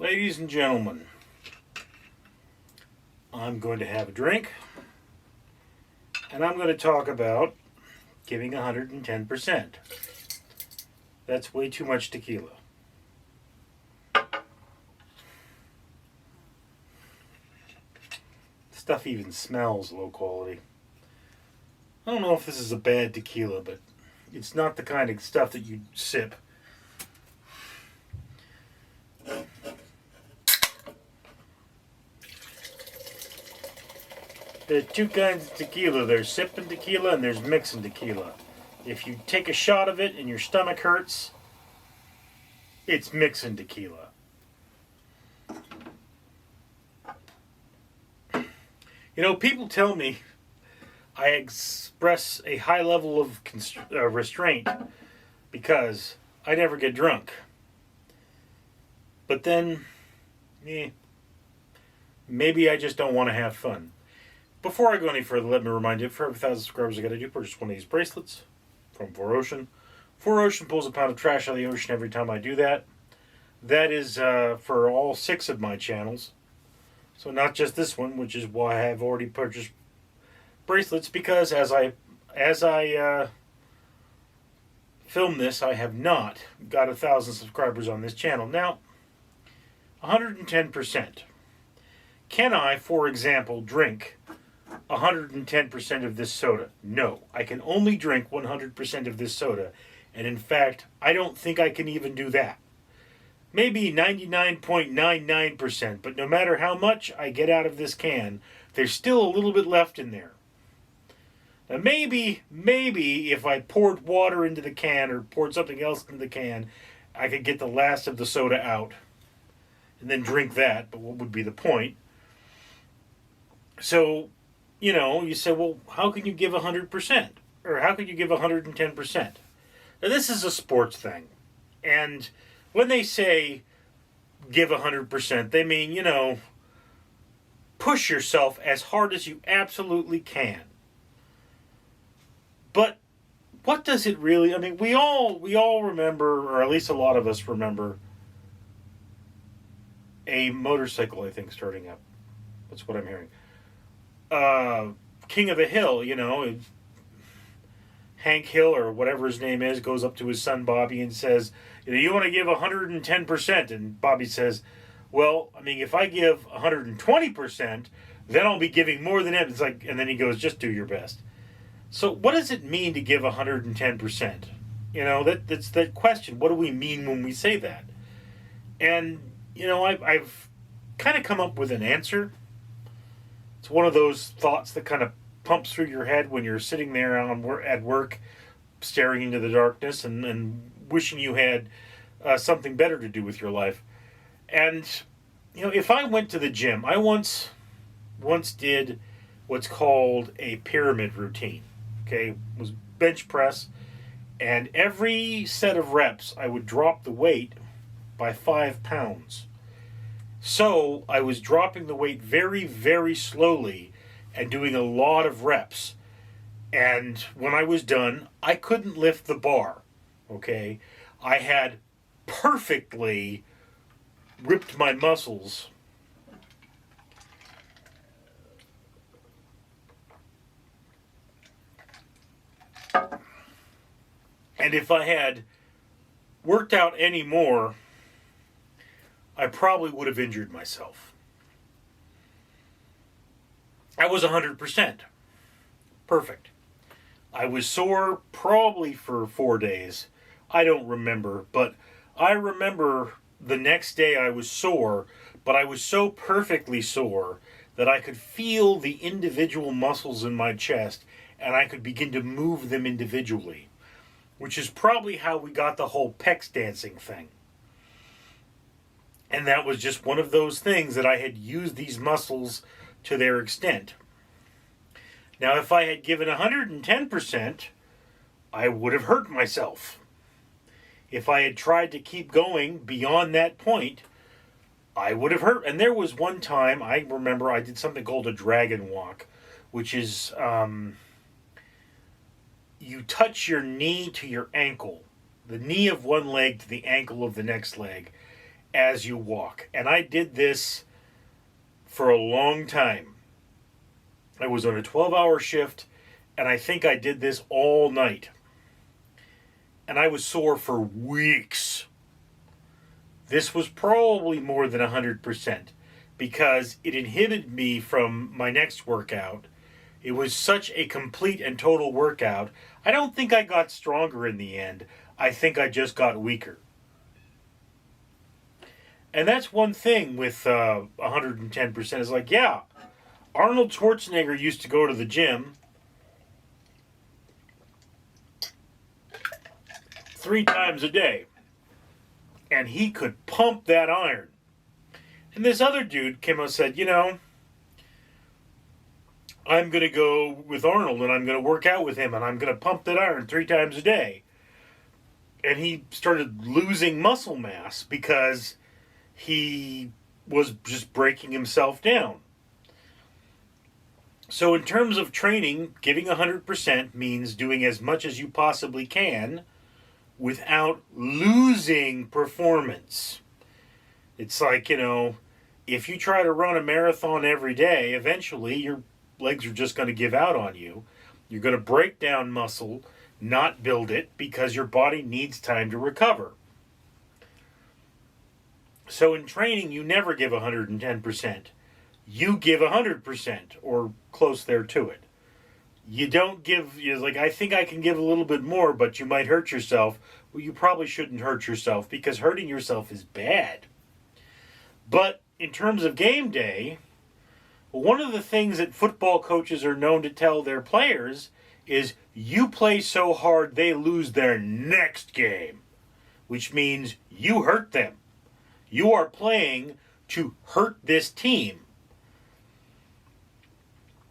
Ladies and gentlemen, I'm going to have a drink and I'm going to talk about giving 110%. That's way too much tequila. Stuff even smells low quality. I don't know if this is a bad tequila, but it's not the kind of stuff that you sip. There's two kinds of tequila. There's sipping tequila and there's mixing tequila. If you take a shot of it and your stomach hurts, it's mixing tequila. You know, people tell me I express a high level of restraint because I never get drunk. But then, maybe I just don't want to have fun. Before I go any further, let me remind you, for every 1,000 subscribers I got to do, purchase one of these bracelets from 4Ocean. 4Ocean pulls a pound of trash out of the ocean every time I do that. That is for all 6 of my channels. So not just this one, which is why I have already purchased bracelets, because as I film this, I have not got 1,000 subscribers on this channel. Now, 110%. Can I, for example, drink 110% of this soda? No, I can only drink 100% of this soda. And in fact, I don't think I can even do that. Maybe 99.99%, but no matter how much I get out of this can, there's still a little bit left in there. Now maybe if I poured water into the can or poured something else into the can, I could get the last of the soda out and then drink that, but what would be the point? So, you know, you say, well, how can you give 100%? Or how can you give 110%? Now this is a sports thing. And when they say give 100%, they mean, you know, push yourself as hard as you absolutely can. But what does it really, I mean, we all remember, or at least a lot of us remember, a motorcycle, I think, starting up. That's what I'm hearing. King of the Hill, you know, Hank Hill or whatever his name is goes up to his son Bobby and says, you want to give 110%? And Bobby says, well, I mean, if I give 120%, then I'll be giving more than it. It's like, and then he goes, just do your best. So what does it mean to give 110%? You know, that's that question. What do we mean when we say that? And, you know, I've kind of come up with an answer. It's one of those thoughts that kind of pumps through your head when you're sitting there at work, staring into the darkness and wishing you had something better to do with your life. And, you know, if I went to the gym, I once did what's called a pyramid routine. Okay, it was bench press, and every set of reps I would drop the weight by 5 pounds. So I was dropping the weight very, very slowly and doing a lot of reps. And when I was done, I couldn't lift the bar. Okay, I had perfectly ripped my muscles. And if I had worked out any more, I probably would have injured myself. I was 100%. Perfect. I was sore probably for 4 days. I don't remember, but I remember the next day I was sore, but I was so perfectly sore that I could feel the individual muscles in my chest and I could begin to move them individually, which is probably how we got the whole pecs dancing thing. And that was just one of those things that I had used these muscles to their extent. Now, if I had given 110%, I would have hurt myself. If I had tried to keep going beyond that point, I would have hurt. And there was one time, I remember I did something called a dragon walk, which is you touch your knee to your ankle, the knee of one leg to the ankle of the next leg, as you walk. And I did this for a long time. I was on a 12-hour shift, and I think I did this all night. And I was sore for weeks. This was probably more than 100% because it inhibited me from my next workout. It was such a complete and total workout. I don't think I got stronger in the end. I think I just got weaker. And that's one thing with 110% is like, yeah, Arnold Schwarzenegger used to go to the gym 3 times a day. And he could pump that iron. And this other dude came out and said, you know, I'm going to go with Arnold and I'm going to work out with him and I'm going to pump that iron 3 times a day. And he started losing muscle mass because he was just breaking himself down. So in terms of training, giving 100% means doing as much as you possibly can without losing performance. It's like, you know, if you try to run a marathon every day, eventually your legs are just going to give out on you. You're going to break down muscle, not build it, because your body needs time to recover. So in training, you never give 110%. You give 100% or close there to it. You don't give, like, I think I can give a little bit more, but you might hurt yourself. Well, you probably shouldn't hurt yourself because hurting yourself is bad. But in terms of game day, one of the things that football coaches are known to tell their players is you play so hard they lose their next game, which means you hurt them. You are playing to hurt this team.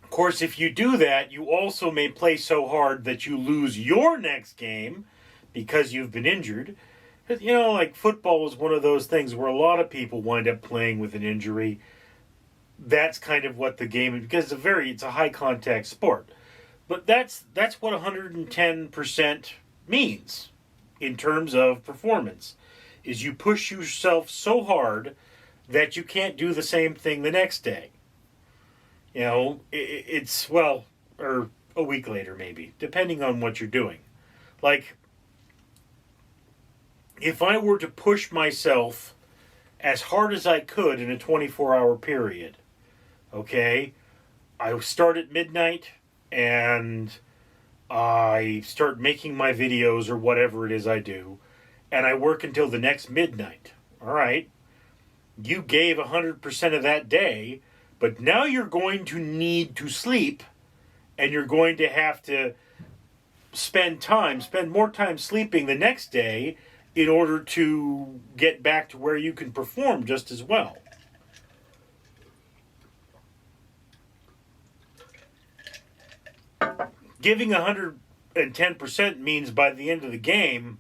Of course, if you do that, you also may play so hard that you lose your next game because you've been injured. But, you know, like football is one of those things where a lot of people wind up playing with an injury. That's kind of what the game, because it's a high contact sport. But that's what 110% means in terms of performance, is you push yourself so hard that you can't do the same thing the next day. You know, or a week later maybe, depending on what you're doing. Like, if I were to push myself as hard as I could in a 24-hour period, okay, I start at midnight and I start making my videos or whatever it is I do, and I work until the next midnight. All right, you gave 100% of that day, but now you're going to need to sleep, and you're going to have to spend more time sleeping the next day in order to get back to where you can perform just as well. Giving 110% means by the end of the game,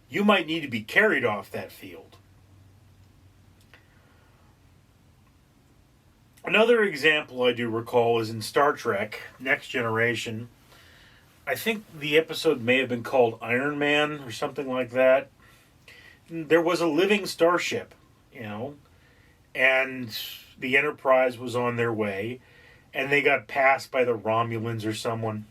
you might need to be carried off that field. Another example I do recall is in Star Trek, Next Generation. I think the episode may have been called Iron Man or something like that. There was a living starship, you know, and the Enterprise was on their way, and they got passed by the Romulans or someone.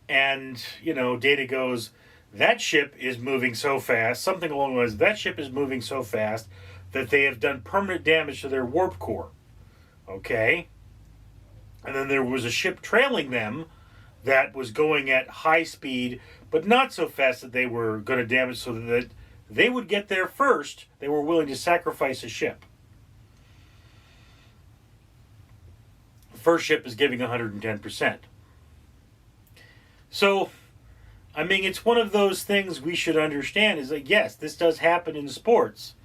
And, you know, Data goes, that ship is moving so fast, something along the lines, that ship is moving so fast that they have done permanent damage to their warp core. Okay? And then there was a ship trailing them that was going at high speed, but not so fast that they were going to damage, so that they would get there first. They were willing to sacrifice a ship. The first ship is giving 110%. So, I mean, it's one of those things we should understand is that, yes, this does happen in sports.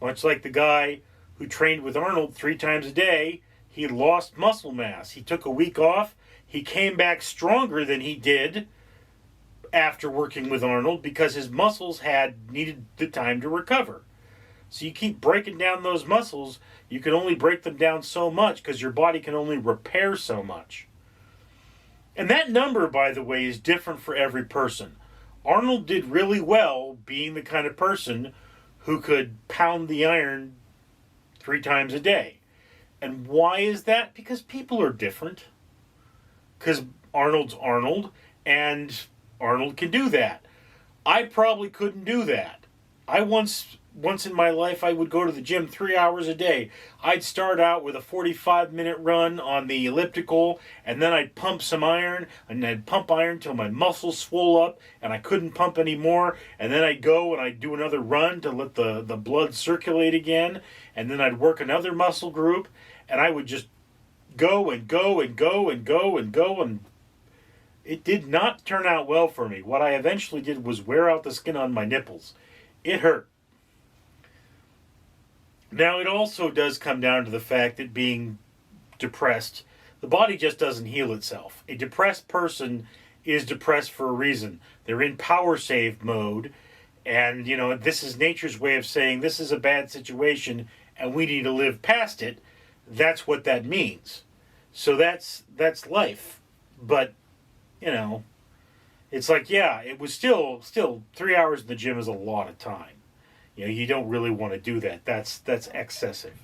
Much like the guy who trained with Arnold 3 times a day, he lost muscle mass. He took a week off. He came back stronger than he did after working with Arnold because his muscles had needed the time to recover. So you keep breaking down those muscles, you can only break them down so much because your body can only repair so much. And that number, by the way, is different for every person. Arnold did really well being the kind of person who could pound the iron 3 times a day. And why is that? Because people are different. Because Arnold's Arnold, and Arnold can do that. I probably couldn't do that. I once in my life, I would go to the gym 3 hours a day. I'd start out with a 45-minute run on the elliptical, and then I'd pump some iron, and I'd pump iron till my muscles swole up, and I couldn't pump anymore, and then I'd go and I'd do another run to let the blood circulate again, and then I'd work another muscle group, and I would just go and go and go and go and go, and it did not turn out well for me. What I eventually did was wear out the skin on my nipples. It hurt. Now, it also does come down to the fact that being depressed, the body just doesn't heal itself. A depressed person is depressed for a reason. They're in power save mode, and, this is nature's way of saying this is a bad situation, and we need to live past it. That's what that means. So that's life. But, it's like, yeah, it was still 3 hours in the gym is a lot of time. You don't really want to do that. That's excessive.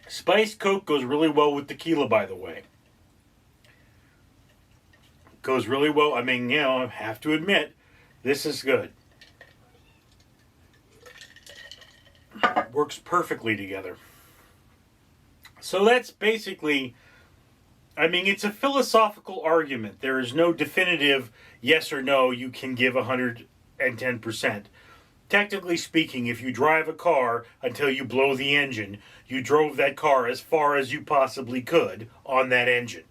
Spiced Coke goes really well with tequila, by the way. Goes really well. I mean, I have to admit, this is good. Works perfectly together. So that's basically... it's a philosophical argument. There is no definitive yes or no you can give 110%. Technically speaking, if you drive a car until you blow the engine, you drove that car as far as you possibly could on that engine.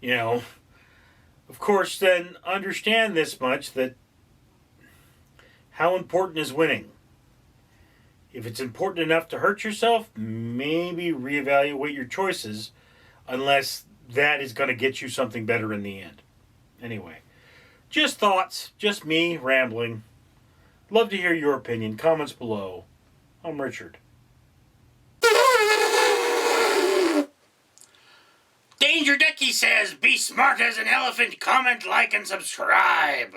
Of course, then understand this much, that how important is winning? If it's important enough to hurt yourself, maybe reevaluate your choices, unless that is going to get you something better in the end. Anyway, just thoughts, just me rambling. Love to hear your opinion. Comments below. I'm Richard. Danger Ducky says, be smart as an elephant, comment, like, and subscribe.